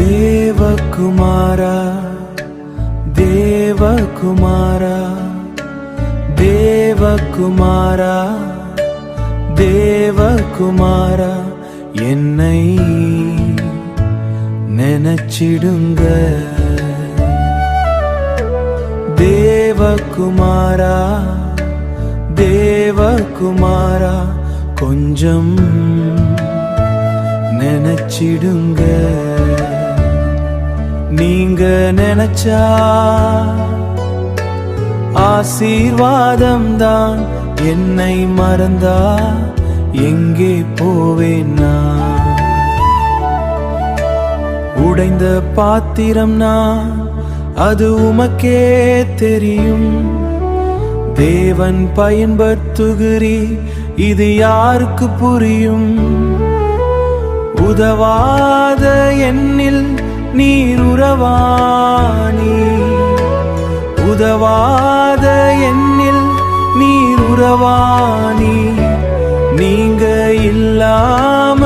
தேவகுமாரா தேவகுமாரா தேவகுமாரா தேவகுமாரா என்னை நினைச்சிடுங்க தேவகுமாரா தேவகுமாரா கொஞ்சம் நினைச்சிடுங்க நீங்க நினைச்சா ஆசீர்வாதம் தான் என்னை மறந்தா எங்கே போவேன்னா உடைந்த பாத்திரம் நான் அது உமக்கே தெரியும் தேவன் பயன்படுத்துகிறீ இது யாருக்கு புரியும் உதவாத என்னில் நீர் உறவானி உதவாத என்னில் நீர் உறவானி நீங்க இல்லாம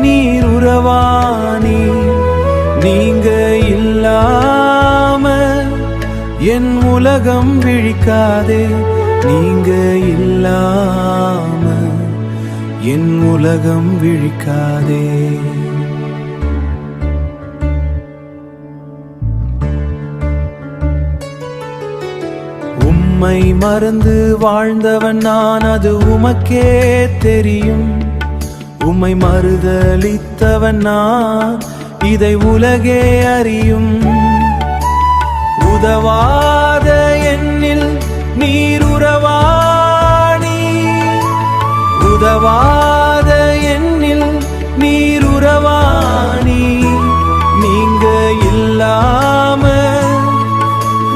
நீர் உறவானி நீங்க இல்லாம என் உலகம் விழிக்காதே நீங்க இல்லாம என் உலகம் விழிக்காதே உம்மை மறந்து வாழ்ந்தவன் நான் அது உமக்கே தெரியும் உம்மை மறுதலித்தவன் நான் இதை உலகே அறியும் உதவாத என்னில் நீர் உறவானி உதவாத என்னில் நீர் உறவானி நீங்க இல்லாம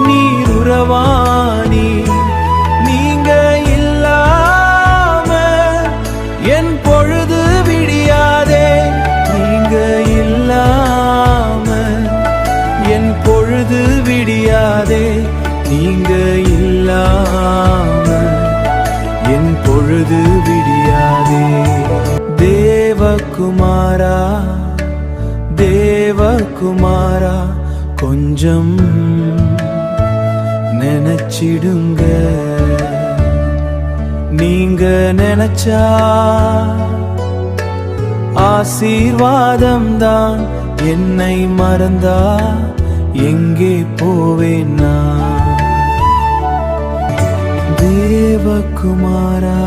நீர் உறவானி நீங்க இல்லாம என் பொழுது விடியாதே நீங்க இல்லாம என் பொழுது விடியாதே நீங்க இல்லாம என் பொழுது விடியாதே தேவகுமாரா தேவகுமாரா கொஞ்சம் நினைச்சிடுங்க நீங்க நினைச்சா ஆசீர்வாதம் தான் என்னை மறந்தா எங்கே போவேன்னா தேவகுமாரா